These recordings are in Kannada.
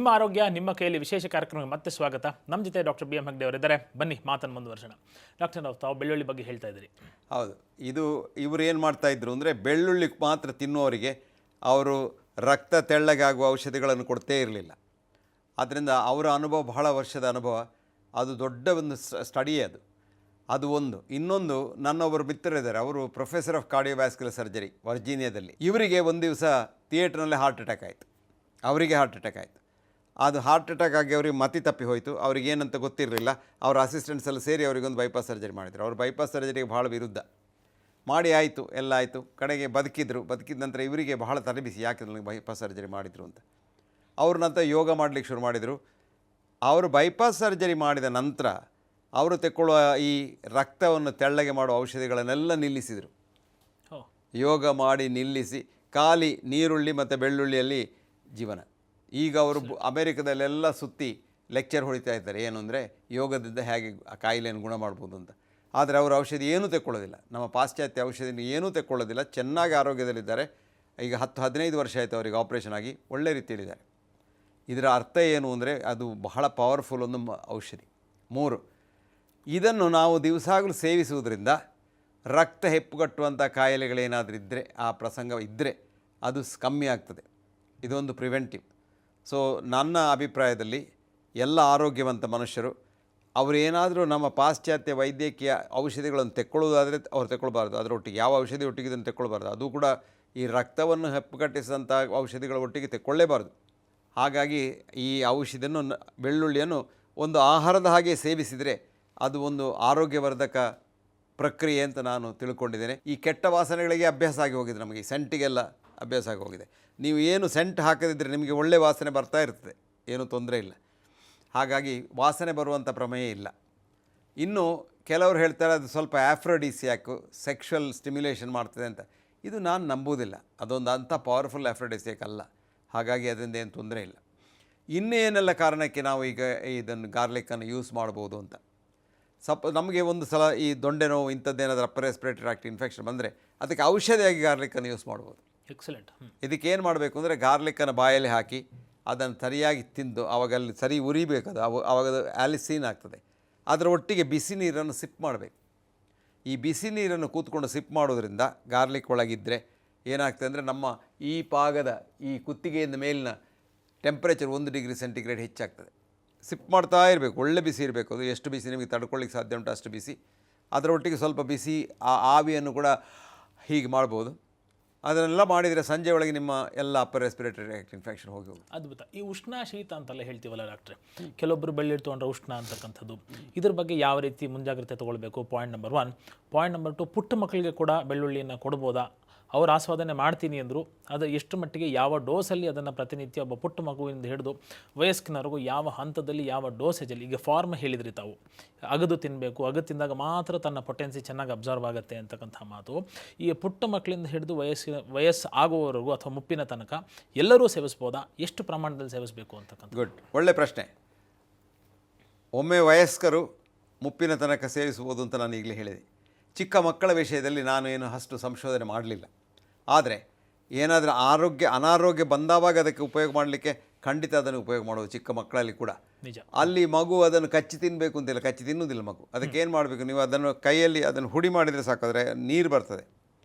ನಿಮ್ಮ ಆರೋಗ್ಯ ನಿಮ್ಮ ಕೈಯಲ್ಲಿ ವಿಶೇಷ ಕಾರ್ಯಕ್ರಮಕ್ಕೆ ಮತ್ತೆ ಸ್ವಾಗತ. ನಮ್ಮ ಜೊತೆ ಡಾಕ್ಟರ್ ಬಿ ಎಂ ಹೆಗ್ಡೆ ಅವರಿದ್ದಾರೆ. ಬನ್ನಿ ಮಾತನ್ನು ಮುಂದುವರ್ಸೋಣ. ಡಾಕ್ಟರ್, ತಾವು ಬೆಳ್ಳುಳ್ಳಿ ಬಗ್ಗೆ ಹೇಳ್ತಾ ಇದ್ದೀರಿ. ಹೌದು, ಇವರು ಏನು ಮಾಡ್ತಾಯಿದ್ರು ಅಂದರೆ ಬೆಳ್ಳುಳ್ಳಿ ಮಾತ್ರ ತಿನ್ನುವವರಿಗೆ ಅವರು ರಕ್ತ ತೆಳ್ಳಗಾಗುವ ಔಷಧಿಗಳನ್ನು ಕೊಡ್ತೇ ಇರಲಿಲ್ಲ. ಆದ್ದರಿಂದ ಅವರ ಅನುಭವ ಬಹಳ ವರ್ಷದ ಅನುಭವ, ಅದು ದೊಡ್ಡ ಒಂದು ಸ್ಟಡಿಯೇ ಅದು ಒಂದು. ಇನ್ನೊಂದು, ನನ್ನೊಬ್ಬರು ಮಿತ್ರರಿದ್ದಾರೆ, ಅವರು ಪ್ರೊಫೆಸರ್ ಆಫ್ ಕಾರ್ಡಿಯೋವ್ಯಾಸ್ಕ್ಯುಲರ್ ಸರ್ಜರಿ ವರ್ಜೀನಿಯಾದಲ್ಲಿ. ಇವರಿಗೆ ಒಂದು ದಿವಸ ಥಿಯೇಟ್ರ್ನಲ್ಲೇ ಹಾರ್ಟ್ ಅಟ್ಯಾಕ್ ಆಯಿತು. ಅವರಿಗೆ ಹಾರ್ಟ್ ಅಟ್ಯಾಕ್ ಆಯಿತು. ಅದು ಹಾರ್ಟ್ ಅಟ್ಯಾಕ್ ಆಗಿ ಅವರಿಗೆ ಮತಿ ತಪ್ಪಿ ಹೋಯಿತು. ಅವ್ರಿಗೆ ಏನಂತ ಗೊತ್ತಿರಲಿಲ್ಲ. ಅವರ ಅಸಿಸ್ಟೆಂಟ್ಸ್ ಎಲ್ಲ ಸೇರಿ ಅವರಿಗೊಂದು ಬೈಪಾಸ್ ಸರ್ಜರಿ ಮಾಡಿದರು. ಅವರು ಬೈಪಾಸ್ ಸರ್ಜರಿಗೆ ಭಾಳ ವಿರುದ್ಧ ಮಾಡಿ ಆಯಿತು, ಎಲ್ಲ ಆಯಿತು. ಕಡೆಗೆ ಬದುಕಿದ್ರು. ಬದುಕಿದ ನಂತರ ಇವರಿಗೆ ಬಹಳ ತಲೆಬಿಸಿ, ಯಾಕೆ ನನಗೆ ಬೈಪಾಸ್ ಸರ್ಜರಿ ಮಾಡಿದರು ಅಂತ. ಅವ್ರ ನಂತರ ಯೋಗ ಮಾಡಲಿಕ್ಕೆ ಶುರು ಮಾಡಿದರು. ಅವರು ಬೈಪಾಸ್ ಸರ್ಜರಿ ಮಾಡಿದ ನಂತರ ಅವರು ತೆಕ್ಕೊಳ್ಳುವ ಈ ರಕ್ತವನ್ನು ತೆಳ್ಳಗೆ ಮಾಡುವ ಔಷಧಿಗಳನ್ನೆಲ್ಲ ನಿಲ್ಲಿಸಿದರು. ಯೋಗ ಮಾಡಿ ನಿಲ್ಲಿಸಿ ಖಾಲಿ ನೀರುಳ್ಳಿ ಮತ್ತು ಬೆಳ್ಳುಳ್ಳಿಯಲ್ಲಿ ಜೀವನ. ಈಗ ಅವರು ಅಮೇರಿಕದಲ್ಲೆಲ್ಲ ಸುತ್ತಿ ಲೆಕ್ಚರ್ ಹೊಡಿತಾ ಇದ್ದಾರೆ, ಏನು ಅಂದರೆ ಯೋಗದಿಂದ ಹೇಗೆ ಆ ಕಾಯಿಲೆಯನ್ನು ಗುಣ ಮಾಡ್ಬೋದು ಅಂತ. ಆದರೆ ಅವರು ಔಷಧಿ ಏನೂ ತೆಕ್ಕೊಳ್ಳೋದಿಲ್ಲ, ನಮ್ಮ ಪಾಶ್ಚಾತ್ಯ ಔಷಧಿನ ಏನೂ ತೆಕ್ಕೊಳ್ಳೋದಿಲ್ಲ. ಚೆನ್ನಾಗಿ ಆರೋಗ್ಯದಲ್ಲಿದ್ದಾರೆ. ಈಗ 10-15 ವರ್ಷ ಆಯಿತು ಅವರಿಗೆ ಆಪ್ರೇಷನ್ ಆಗಿ, ಒಳ್ಳೆ ರೀತಿಯಲ್ಲಿದ್ದಾರೆ. ಇದರ ಅರ್ಥ ಏನು ಅಂದರೆ ಅದು ಬಹಳ ಪವರ್ಫುಲ್ ಒಂದು ಔಷಧಿ. 3, ಇದನ್ನು ನಾವು ದಿವಸಾಗಲೂ ಸೇವಿಸುವುದರಿಂದ ರಕ್ತ ಹೆಪ್ಪುಗಟ್ಟುವಂಥ ಕಾಯಿಲೆಗಳೇನಾದರೂ ಇದ್ದರೆ, ಆ ಪ್ರಸಂಗ ಇದ್ದರೆ ಅದು ಕಮ್ಮಿ ಆಗ್ತದೆ. ಇದೊಂದು ಪ್ರಿವೆಂಟಿವ್. ಸೊ ನನ್ನ ಅಭಿಪ್ರಾಯದಲ್ಲಿ ಎಲ್ಲ ಆರೋಗ್ಯವಂತ ಮನುಷ್ಯರು ಅವರೇನಾದರೂ ನಮ್ಮ ಪಾಶ್ಚಾತ್ಯ ವೈದ್ಯಕೀಯ ಔಷಧಿಗಳನ್ನು ತೆಕ್ಕೊಳ್ಳೋದಾದರೆ ಅವ್ರು ತೆಕ್ಕೊಳ್ಬಾರ್ದು. ಅದರೊಟ್ಟಿಗೆ ಯಾವ ಔಷಧಿ ಒಟ್ಟಿಗೆ ಇದನ್ನು ತೆಕ್ಕೊಳ್ಬಾರ್ದು. ಅದು ಕೂಡ ಈ ರಕ್ತವನ್ನು ಹೆಪ್ಪುಗಟ್ಟಿಸಿದಂಥ ಔಷಧಿಗಳ ಒಟ್ಟಿಗೆ ತೆಕ್ಕೊಳ್ಳೇಬಾರ್ದು. ಹಾಗಾಗಿ ಈ ಔಷಧಿಯನ್ನು, ಬೆಳ್ಳುಳ್ಳಿಯನ್ನು ಒಂದು ಆಹಾರದ ಹಾಗೆ ಸೇವಿಸಿದರೆ ಅದು ಒಂದು ಆರೋಗ್ಯವರ್ಧಕ ಪ್ರಕ್ರಿಯೆ ಅಂತ ನಾನು ತಿಳ್ಕೊಂಡಿದ್ದೇನೆ. ಈ ಕೆಟ್ಟ ವಾಸನೆಗಳಿಗೆ ಅಭ್ಯಾಸ ಆಗಿ ಹೋಗಿದೆ, ನಮಗೆ ಸೆಂಟಿಗೆಲ್ಲ ಅಭ್ಯಾಸ ಆಗಿ ಹೋಗಿದೆ. ನೀವು ಏನು ಸೆಂಟ್ ಹಾಕದಿದ್ದರೆ ನಿಮಗೆ ಒಳ್ಳೆ ವಾಸನೆ ಬರ್ತಾ ಇರ್ತದೆ, ಏನೂ ತೊಂದರೆ ಇಲ್ಲ. ಹಾಗಾಗಿ ವಾಸನೆ ಬರುವಂಥ ಪ್ರಮೇಯ ಇಲ್ಲ. ಇನ್ನು ಕೆಲವರು ಹೇಳ್ತಾರೆ ಅದು ಸ್ವಲ್ಪ ಆಫ್ರೋಡಿಸಿಯಾಕು, ಸೆಕ್ಷುವಲ್ ಸ್ಟಿಮ್ಯುಲೇಷನ್ ಮಾಡ್ತದೆ ಅಂತ. ಇದು ನಾನು ನಂಬುವುದಿಲ್ಲ. ಅದೊಂದು ಅಂಥ ಪವರ್ಫುಲ್ ಆಫ್ರೋಡಿಸಿಯಾಕ್ ಅಲ್ಲ. ಹಾಗಾಗಿ ಅದರಿಂದ ಏನು ತೊಂದರೆ ಇಲ್ಲ. ಇನ್ನೇನೆಲ್ಲ ಕಾರಣಕ್ಕೆ ನಾವು ಈಗ ಇದನ್ನು ಗಾರ್ಲಿಕ್ಕನ್ನು ಯೂಸ್ ಮಾಡ್ಬೋದು ಅಂತ. ನಮಗೆ ಒಂದು ಸಲ ಈ ದೊಂಡೆ ನೋವು ಇಂಥದ್ದೇನಾದರೂ ಅಪ್ಪರ್ ರೆಸ್ಪಿರೇಟರಿ ಟ್ರ್ಯಾಕ್ಟ್ ಇನ್ಫೆಕ್ಷನ್ ಬಂದರೆ ಅದಕ್ಕೆ ಔಷಧಿಯಾಗಿ ಗಾರ್ಲಿಕ್ಕನ್ನು ಯೂಸ್ ಮಾಡ್ಬೋದು. ಎಕ್ಸಲೆಂಟ್. ಇದಕ್ಕೆ ಏನು ಮಾಡಬೇಕು ಅಂದರೆ ಗಾರ್ಲಿಕ್ಕನ್ನು ಬಾಯಲ್ಲಿ ಹಾಕಿ ಅದನ್ನು ಸರಿಯಾಗಿ ತಿಂದು ಆವಾಗ ಅಲ್ಲಿ ಸರಿ ಉರಿಬೇಕದು, ಆವಾಗ ಅದು ಆಲಿಸೀನ್ ಆಗ್ತದೆ. ಅದರ ಒಟ್ಟಿಗೆ ಬಿಸಿ ನೀರನ್ನು ಸಿಪ್ ಮಾಡಬೇಕು. ಈ ಬಿಸಿ ನೀರನ್ನು ಕೂತ್ಕೊಂಡು ಸಿಪ್ ಮಾಡೋದ್ರಿಂದ ಗಾರ್ಲಿಕ್ ಒಳಗಿದ್ದರೆ ಏನಾಗ್ತದೆ ಅಂದರೆ ನಮ್ಮ ಈ ಪಾಗದ ಈ ಕುತ್ತಿಗೆಯಿಂದ ಮೇಲಿನ ಟೆಂಪ್ರೇಚರ್ 1 ಡಿಗ್ರಿ ಸೆಂಟಿಗ್ರೇಡ್ ಹೆಚ್ಚಾಗ್ತದೆ. ಸಿಪ್ ಮಾಡ್ತಾ ಇರಬೇಕು, ಒಳ್ಳೆ ಬಿಸಿ ಇರಬೇಕು. ಅದು ಎಷ್ಟು ಬಿಸಿ ನಿಮಗೆ ತಡ್ಕೊಳ್ಳಿಕ್ಕೆ ಸಾಧ್ಯ ಉಂಟು ಅಷ್ಟು ಬಿಸಿ. ಅದರೊಟ್ಟಿಗೆ ಸ್ವಲ್ಪ ಬಿಸಿ ಆ ಆವಿಯನ್ನು ಕೂಡ ಹೀಗೆ ಮಾಡ್ಬೋದು. ಅದನ್ನೆಲ್ಲ ಮಾಡಿದರೆ ಸಂಜೆ ಒಳಗೆ ನಿಮ್ಮ ಎಲ್ಲ ಅಪ್ಪರ್ ರೆಸ್ಪಿರೇಟರಿ ಇನ್ಫೆಕ್ಷನ್ ಹೋಗಿ ಅದ್ಭುತ. ಈ ಉಷ್ಣ ಶೀತ ಅಂತೆಲ್ಲ ಹೇಳ್ತೀವಲ್ಲ ಡಾಕ್ಟ್ರೆ, ಕೆಲವೊಬ್ಬರು ಬೆಳ್ಳುಳ್ಳಿ ತೊಗೊಂಡ್ರೆ ಉಷ್ಣ ಅಂತಕ್ಕಂಥದ್ದು, ಇದ್ರ ಬಗ್ಗೆ ಯಾವ ರೀತಿ ಮುಂಜಾಗ್ರತೆ ತೊಗೊಳ್ಬೇಕು? Point number 1. ಪಾಯಿಂಟ್ ನಂಬರ್ 2, ಪುಟ್ಟ ಮಕ್ಕಳಿಗೆ ಕೂಡ ಬೆಳ್ಳುಳ್ಳಿಯನ್ನು ಕೊಡ್ಬೋದಾ? ಅವರು ಆಸ್ವಾದನೆ ಮಾಡ್ತೀನಿ ಅಂದರು, ಅದು ಎಷ್ಟು ಮಟ್ಟಿಗೆ, ಯಾವ ಡೋಸಲ್ಲಿ ಅದನ್ನು ಪ್ರತಿನಿತ್ಯ ಒಬ್ಬ ಪುಟ್ಟ ಮಗುವಿಂದ ಹಿಡಿದು ವಯಸ್ಕಿನವರೆಗೂ ಯಾವ ಹಂತದಲ್ಲಿ, ಯಾವ ಡೋಸೇಜಲ್ಲಿ? ಈಗ ಫಾರ್ಮ್ ಹೇಳಿದ್ರಿ ತಾವು, ಅಗದು ತಿನ್ನಬೇಕು, ಅಗದು ತಿಂದಾಗ ಮಾತ್ರ ತನ್ನ ಪೊಟೆನ್ಸಿ ಚೆನ್ನಾಗಿ ಅಬ್ಸರ್ವ್ ಆಗುತ್ತೆ ಅಂತಕ್ಕಂಥ ಮಾತು. ಈ ಪುಟ್ಟ ಮಕ್ಕಳಿಂದ ಹಿಡಿದು ವಯಸ್ಸು ಆಗುವವರೆಗೂ ಅಥವಾ ಮುಪ್ಪಿನ ತನಕ ಎಲ್ಲರೂ ಸೇವಿಸ್ಬೋದಾ? ಎಷ್ಟು ಪ್ರಮಾಣದಲ್ಲಿ ಸೇವಿಸಬೇಕು ಅಂತಕ್ಕಂಥ? ಗುಡ್, ಒಳ್ಳೆ ಪ್ರಶ್ನೆ. ಒಮ್ಮೆ ವಯಸ್ಕರು ಮುಪ್ಪಿನ ತನಕ ಸೇವಿಸ್ಬೋದು ಅಂತ ನಾನು ಈಗಲೇ ಹೇಳಿದೆ. ಚಿಕ್ಕ ಮಕ್ಕಳ ವಿಷಯದಲ್ಲಿ ನಾನು ಏನು ಅಷ್ಟು ಸಂಶೋಧನೆ ಮಾಡಲಿಲ್ಲ. ಆದರೆ ಏನಾದರೂ ಅನಾರೋಗ್ಯ ಬಂದಾವಾಗ ಅದಕ್ಕೆ ಉಪಯೋಗ ಮಾಡಲಿಕ್ಕೆ ಖಂಡಿತ ಅದನ್ನು ಉಪಯೋಗ ಮಾಡೋದು, ಚಿಕ್ಕ ಮಕ್ಕಳಲ್ಲಿ ಕೂಡ. ನಿಜ. ಅಲ್ಲಿ ಮಗು ಅದನ್ನು ಕಚ್ಚಿ ತಿನ್ನಬೇಕು ಅಂತಿಲ್ಲ, ಕಚ್ಚಿ ತಿನ್ನುವುದಿಲ್ಲ ಮಗು. ಅದಕ್ಕೆ ಏನು ಮಾಡಬೇಕು, ನೀವು ಅದನ್ನು ಕೈಯಲ್ಲಿ ಅದನ್ನು ಹುಡಿ ಮಾಡಿದರೆ ಸಾಕಾದರೆ ನೀರು ಬರ್ತದೆ.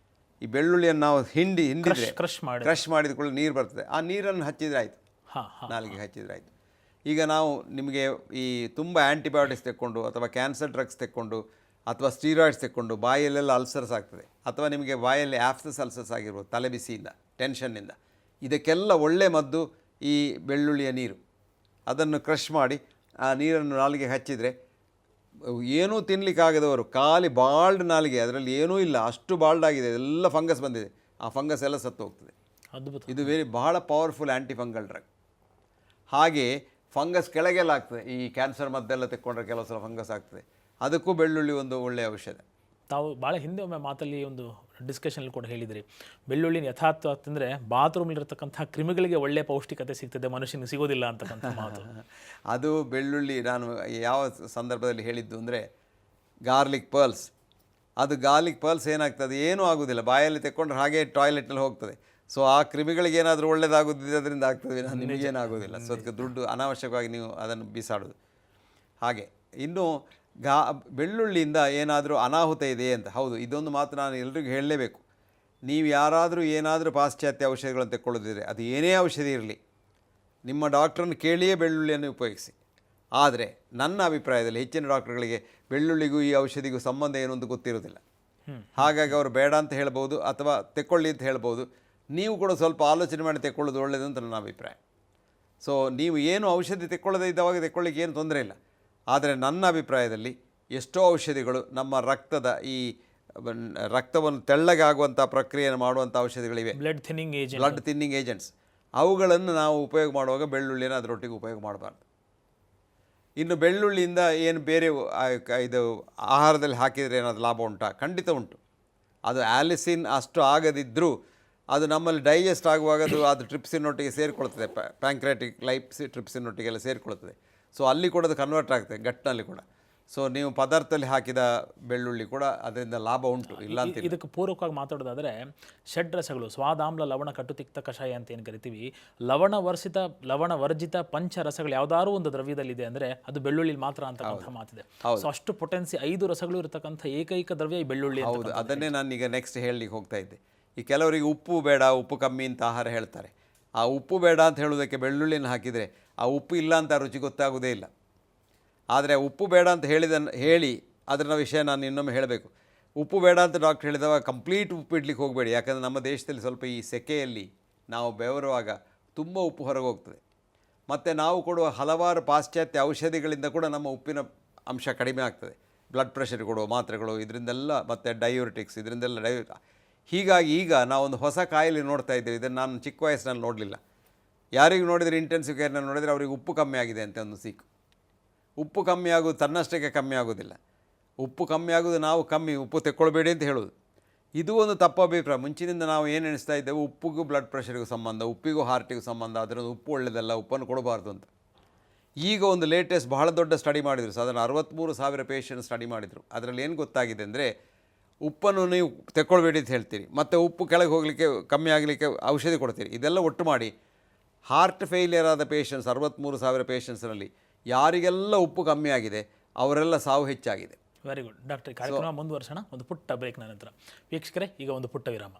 ಈ ಬೆಳ್ಳುಳ್ಳಿಯನ್ನು ನಾವು ಹಿಂಡಿದರೆ ಕ್ರಷ್ ಮಾಡಿದ ಕೂಡ ನೀರು ಬರ್ತದೆ. ಆ ನೀರನ್ನು ಹಚ್ಚಿದರೆ ಆಯಿತು, ನಾಲಿಗೆ ಹಚ್ಚಿದರೆ ಆಯಿತು. ಈಗ ನಾವು ನಿಮಗೆ ಈ ತುಂಬ ಆ್ಯಂಟಿಬಯೋಟಿಕ್ಸ್ ತೆಕ್ಕೊಂಡು ಅಥವಾ ಕ್ಯಾನ್ಸರ್ ಡ್ರಗ್ಸ್ ತೆಕ್ಕೊಂಡು ಅಥವಾ ಸ್ಟೀರಾಯ್ಡ್ಸ್ ತೆಕ್ಕೊಂಡು ಬಾಯಲ್ಲೆಲ್ಲ ಅಲ್ಸರ್ಸ್ ಆಗ್ತದೆ, ಅಥವಾ ನಿಮಗೆ ಬಾಯಲ್ಲಿ ಆಫ್ಸಸ್ ಅಲ್ಸರ್ಸ್ ಆಗಿರ್ಬೋದು ತಲೆಬಿಸಿಯಿಂದ, ಟೆನ್ಷನ್ನಿಂದ. ಇದಕ್ಕೆಲ್ಲ ಒಳ್ಳೆ ಮದ್ದು ಈ ಬೆಳ್ಳುಳ್ಳಿಯ ನೀರು. ಅದನ್ನು ಕ್ರಷ್ ಮಾಡಿ ಆ ನೀರನ್ನು ನಾಲಿಗೆ ಹಚ್ಚಿದರೆ ಏನೂ ತಿನ್ನಲಿಕ್ಕಾಗದವರು ಖಾಲಿ ಬಾಲ್ಡ್ ನಾಲಿಗೆ, ಅದರಲ್ಲಿ ಏನೂ ಇಲ್ಲ, ಅಷ್ಟು ಬಾಲ್ಡ್ ಆಗಿದೆ, ಎಲ್ಲ ಫಂಗಸ್ ಬಂದಿದೆ, ಆ ಫಂಗಸ್ ಎಲ್ಲ ಸತ್ತು ಹೋಗ್ತದೆ. ಇದು ಬಹಳ ಪವರ್ಫುಲ್ ಆ್ಯಂಟಿಫಂಗಲ್ ಡ್ರಗ್. ಹಾಗೆ ಫಂಗಸ್ ಕೆಳಗೆಲ್ಲ ಆಗ್ತದೆ. ಈ ಕ್ಯಾನ್ಸರ್ ಮದ್ದೆಲ್ಲ ತೆಕ್ಕೊಂಡ್ರೆ ಕೆಲವು ಸಲ ಫಂಗಸ್ ಆಗ್ತದೆ. ಅದಕ್ಕೂ ಬೆಳ್ಳುಳ್ಳಿ ಒಂದು ಒಳ್ಳೆಯ ಔಷಧ. ತಾವು ಭಾಳ ಹಿಂದೆ ಒಮ್ಮೆ ಮಾತಲ್ಲಿ ಒಂದು ಡಿಸ್ಕಷನಲ್ಲಿ ಕೂಡ ಹೇಳಿದ್ರಿ, ಬೆಳ್ಳುಳ್ಳಿನ ಯಥಾರ್ಥ ತಿಂದರೆ ಬಾತ್ರೂಮಲ್ಲಿರ್ತಕ್ಕಂಥ ಕ್ರಿಮಿಗಳಿಗೆ ಒಳ್ಳೆಯ ಪೌಷ್ಟಿಕತೆ ಸಿಗ್ತದೆ, ಮನುಷ್ಯನಿಗೆ ಸಿಗೋದಿಲ್ಲ ಅಂತಕ್ಕಂಥ ಮಾತು. ಅದು ಬೆಳ್ಳುಳ್ಳಿ ನಾನು ಯಾವ ಸಂದರ್ಭದಲ್ಲಿ ಹೇಳಿದ್ದು ಅಂದರೆ ಗಾರ್ಲಿಕ್ ಪರ್ಲ್ಸ್. ಅದು ಗಾರ್ಲಿಕ್ ಪರ್ಲ್ಸ್ ಏನಾಗ್ತದೆ, ಏನೂ ಆಗೋದಿಲ್ಲ, ಬಾಯಲ್ಲಿ ತೆಕ್ಕೊಂಡ್ರೆ ಹಾಗೆ ಟಾಯ್ಲೆಟ್ನಲ್ಲಿ ಹೋಗ್ತದೆ. ಸೊ ಆ ಕ್ರಿಮಿಗಳಿಗೆ ಏನಾದರೂ ಒಳ್ಳೆಯದಾಗೋದಿದೆ ಅದರಿಂದ ಆಗ್ತದೆ, ನಿಮಗೇನಾಗೋದಿಲ್ಲ. ಸೊ ಅದಕ್ಕೆ ದುಡ್ಡು ಅನಾವಶ್ಯಕವಾಗಿ ನೀವು ಅದನ್ನು ಬಿಸಾಡೋದು. ಹಾಗೆ ಇನ್ನು ಬೆಳ್ಳುಳ್ಳಿಯಿಂದ ಏನಾದರೂ ಅನಾಹುತ ಇದೆಯೇ ಅಂತ. ಹೌದು, ಇದೊಂದು ಮಾತು ನಾನು ಎಲ್ರಿಗೂ ಹೇಳಲೇಬೇಕು. ನೀವು ಯಾರಾದರೂ ಏನಾದರೂ ಪಾಶ್ಚಾತ್ಯ ಔಷಧಿಗಳನ್ನು ತೆಕ್ಕೊಳ್ಳೋದಿದ್ರೆ, ಅದು ಏನೇ ಔಷಧಿ ಇರಲಿ, ನಿಮ್ಮ ಡಾಕ್ಟ್ರನ್ನು ಕೇಳಿಯೇ ಬೆಳ್ಳುಳ್ಳಿಯನ್ನು ಉಪಯೋಗಿಸಿ. ಆದರೆ ನನ್ನ ಅಭಿಪ್ರಾಯದಲ್ಲಿ ಹೆಚ್ಚಿನ ಡಾಕ್ಟ್ರುಗಳಿಗೆ ಬೆಳ್ಳುಳ್ಳಿಗೂ ಈ ಔಷಧಿಗೂ ಸಂಬಂಧ ಏನು ಅಂತ ಗೊತ್ತಿರೋದಿಲ್ಲ. ಹಾಗಾಗಿ ಅವರು ಬೇಡ ಅಂತ ಹೇಳ್ಬೋದು ಅಥವಾ ತೆಕ್ಕೊಳ್ಳಿ ಅಂತ ಹೇಳ್ಬೋದು. ನೀವು ಕೂಡ ಸ್ವಲ್ಪ ಆಲೋಚನೆ ಮಾಡಿ ತೆಕ್ಕೊಳ್ಳೋದು ಒಳ್ಳೆಯದು ಅಂತ ನನ್ನ ಅಭಿಪ್ರಾಯ. ಸೊ ನೀವು ಏನು ಔಷಧಿ ತೆಕ್ಕೊಳ್ಳದೇ ಇದ್ದವಾಗ ತೆಕ್ಕೊಳ್ಳಿಕ್ಕೆ ಏನು ತೊಂದರೆ ಇಲ್ಲ. ಆದರೆ ನನ್ನ ಅಭಿಪ್ರಾಯದಲ್ಲಿ ಎಷ್ಟೋ ಔಷಧಿಗಳು ನಮ್ಮ ರಕ್ತವನ್ನು ತೆಳ್ಳಗಾಗುವಂಥ ಪ್ರಕ್ರಿಯೆಯನ್ನು ಮಾಡುವಂಥ ಔಷಧಿಗಳಿವೆ, ಬ್ಲಡ್ ಥಿನ್ನಿಂಗ್ ಏಜೆಂಟ್ಸ್. ಅವುಗಳನ್ನು ನಾವು ಉಪಯೋಗ ಮಾಡುವಾಗ ಬೆಳ್ಳುಳ್ಳಿನ ಅದರೊಟ್ಟಿಗೆ ಉಪಯೋಗ ಮಾಡಬಾರ್ದು. ಇನ್ನು ಬೆಳ್ಳುಳ್ಳಿಯಿಂದ ಏನು ಬೇರೆ ಇದು ಆಹಾರದಲ್ಲಿ ಹಾಕಿದರೆ ಏನಾದರೂ ಲಾಭ ಉಂಟಾ? ಖಂಡಿತ ಉಂಟು. ಅದು ಆಲಿಸಿನ್ ಅಷ್ಟು ಆಗದಿದ್ದರೂ ಅದು ನಮ್ಮಲ್ಲಿ ಡೈಜೆಸ್ಟ್ ಆಗುವಾಗ ಅದು ಟ್ರಿಪ್ಸಿನೊಟ್ಟಿಗೆ ಸೇರಿಕೊಳ್ತದೆ, ಪ್ಯಾಂಕ್ರೆಟಿಕ್ ಲೈಪ್ಸಿ ಟ್ರಿಪ್ಸಿನೊಟ್ಟಿಗೆಲ್ಲ ಸೇರಿಕೊಳ್ತದೆ. ಸೊ ಅಲ್ಲಿ ಕೂಡ ಅದು ಕನ್ವರ್ಟ್ ಆಗ್ತದೆ ಗಟ್ನಲ್ಲಿ ಕೂಡ. ಸೊ ನೀವು ಪದಾರ್ಥದಲ್ಲಿ ಹಾಕಿದ ಬೆಳ್ಳುಳ್ಳಿ ಕೂಡ ಅದರಿಂದ ಲಾಭ ಉಂಟು, ಇಲ್ಲ ಅಂತ. ಇದಕ್ಕೆ ಪೂರಕವಾಗಿ ಮಾತಾಡೋದಾದರೆ ಷಡ್ರಸಗಳು, ಸ್ವಾದಾಮ್ಲ ಲವಣ ಕಟು ತಿಕ್ತ ಕಷಾಯ ಅಂತ ಏನು ಕರಿತೀವಿ, ಲವಣವರ್ಜಿತ ಪಂಚರಸಗಳು ಯಾವುದಾದ್ರು ಒಂದು ದ್ರವ್ಯದಲ್ಲಿದೆ ಅಂದರೆ ಅದು ಬೆಳ್ಳುಳ್ಳಿ ಮಾತ್ರ ಅಂತಕ್ಕಂಥ ಮಾತಿದೆ. ಸೊ ಅಷ್ಟು ಪೊಟೆನ್ಸಿ 5 ರಸಗಳು ಇರತಕ್ಕಂಥ ಏಕೈಕ ದ್ರವ್ಯ ಈ ಬೆಳ್ಳುಳ್ಳಿ. ಹೌದು, ಅದನ್ನೇ ನಾನೀಗ ನೆಕ್ಸ್ಟ್ ಹೇಳಲಿಕ್ಕೆ ಹೋಗ್ತಾ ಇದ್ದೆ. ಈ ಕೆಲವರಿಗೆ ಉಪ್ಪು ಬೇಡ, ಉಪ್ಪು ಕಮ್ಮಿ ಅಂತ ಆಹಾರ ಹೇಳ್ತಾರೆ. ಆ ಉಪ್ಪು ಬೇಡ ಅಂತ ಹೇಳೋದಕ್ಕೆ ಬೆಳ್ಳುಳ್ಳಿನ ಹಾಕಿದರೆ ಆ ಉಪ್ಪು ಇಲ್ಲ ಅಂತ ರುಚಿ ಗೊತ್ತಾಗೋದೇ ಇಲ್ಲ. ಆದರೆ ಉಪ್ಪು ಬೇಡ ಅಂತ ಹೇಳಿ ಅದರ ವಿಷಯ ನಾನು ಇನ್ನೊಮ್ಮೆ ಹೇಳಬೇಕು. ಉಪ್ಪು ಬೇಡ ಅಂತ ಡಾಕ್ಟ್ರ್ ಹೇಳಿದವಾಗ ಕಂಪ್ಲೀಟ್ ಉಪ್ಪು ಇಡ್ಲಿಕ್ಕೆ ಹೋಗಬೇಡಿ. ಯಾಕಂದರೆ ನಮ್ಮ ದೇಶದಲ್ಲಿ ಸ್ವಲ್ಪ ಈ ಸೆಕೆಯಲ್ಲಿ ನಾವು ಬೆವರುವಾಗ ತುಂಬ ಉಪ್ಪು ಹೊರಗೆ ಹೋಗ್ತದೆ. ಮತ್ತು ನಾವು ಕೊಡುವ ಹಲವಾರು ಪಾಶ್ಚಾತ್ಯ ಔಷಧಿಗಳಿಂದ ಕೂಡ ನಮ್ಮ ಉಪ್ಪಿನ ಅಂಶ ಕಡಿಮೆ ಆಗ್ತದೆ. ಬ್ಲಡ್ ಪ್ರೆಷರ್ ಕೊಡುವ ಮಾತ್ರೆಗಳು ಇದರಿಂದೆಲ್ಲ, ಮತ್ತು ಡಯೂರಿಟಿಕ್ಸ್ ಇದರಿಂದೆಲ್ಲ ಹೀಗಾಗಿ ಈಗ ನಾವೊಂದು ಹೊಸ ಕಾಯಿಲೆ ನೋಡ್ತಾ ಇದ್ದೇವೆ. ಇದನ್ನು ನಾನು ಚಿಕ್ಕ ವಯಸ್ಸಿನಲ್ಲಿ ನೋಡಲಿಲ್ಲ. ಯಾರಿಗೆ ನೋಡಿದರೆ ಇಂಟೆನ್ಸಿವ್ ಕೇರ್ನಲ್ಲಿ ನೋಡಿದರೆ ಅವರಿಗೆ ಉಪ್ಪು ಕಮ್ಮಿ ಆಗಿದೆ ಅಂತ ಒಂದು ಸೀಕು. ಉಪ್ಪು ಕಮ್ಮಿ ಆಗೋದು ತನ್ನಷ್ಟಕ್ಕೆ ಕಮ್ಮಿ ಆಗೋದಿಲ್ಲ. ಉಪ್ಪು ಕಮ್ಮಿ ಆಗೋದು ನಾವು ಉಪ್ಪು ತೆಕ್ಕೊಳ್ಬೇಡಿ ಅಂತ ಹೇಳೋದು. ಇದು ಒಂದು ತಪ್ಪು ಅಭಿಪ್ರಾಯ. ಮುಂಚಿನಿಂದ ನಾವು ಏನು ಎಣಿಸ್ತಾ ಇದ್ದೇವೆ, ಉಪ್ಪಿಗೂ ಬ್ಲಡ್ ಪ್ರೆಷರಿಗೂ ಸಂಬಂಧ, ಉಪ್ಪಿಗೂ ಹಾರ್ಟಿಗೂ ಸಂಬಂಧ, ಅದರಿಂದ ಉಪ್ಪು ಒಳ್ಳೆಯದಲ್ಲ, ಉಪ್ಪನ್ನು ಕೊಡಬಾರ್ದು ಅಂತ. ಈಗ ಒಂದು ಲೇಟೆಸ್ಟ್ ಬಹಳ ದೊಡ್ಡ ಸ್ಟಡಿ ಮಾಡಿದರು, ಸಾಧಾರಣ 63,000 ಪೇಷಂಟ್ ಸ್ಟಡಿ ಮಾಡಿದರು. ಅದರಲ್ಲಿ ಏನು ಗೊತ್ತಾಗಿದೆ ಅಂದರೆ, ಉಪ್ಪನ್ನು ನೀವು ತೆಕ್ಕೊಳ್ಬೇಡಿ ಅಂತ ಹೇಳ್ತೀರಿ, ಮತ್ತು ಉಪ್ಪು ಕೆಳಗೆ ಹೋಗಲಿಕ್ಕೆ ಕಮ್ಮಿ ಆಗಲಿಕ್ಕೆ ಔಷಧಿ ಕೊಡ್ತೀರಿ. ಇದೆಲ್ಲ ಒಟ್ಟು ಮಾಡಿ ಹಾರ್ಟ್ ಫೇಲಿಯರ್ ಆದ ಪೇಷಂಟ್ಸ್ 63,000 ಪೇಷಂಟ್ಸ್ನಲ್ಲಿ ಯಾರಿಗೆಲ್ಲ ಉಪ್ಪು ಕಮ್ಮಿ ಆಗಿದೆ ಅವರೆಲ್ಲ ಸಾವು ಹೆಚ್ಚಾಗಿದೆ. Very good doctor. ಕಾರ್ಯಕ್ರಮ ಮುಂದುವರ್ಸೋಣ ಒಂದು ಪುಟ್ಟ ಬ್ರೇಕ್ನ ನಂತರ. ವೀಕ್ಷಕರೇ, ಈಗ ಒಂದು ಪುಟ್ಟ ವಿರಾಮ.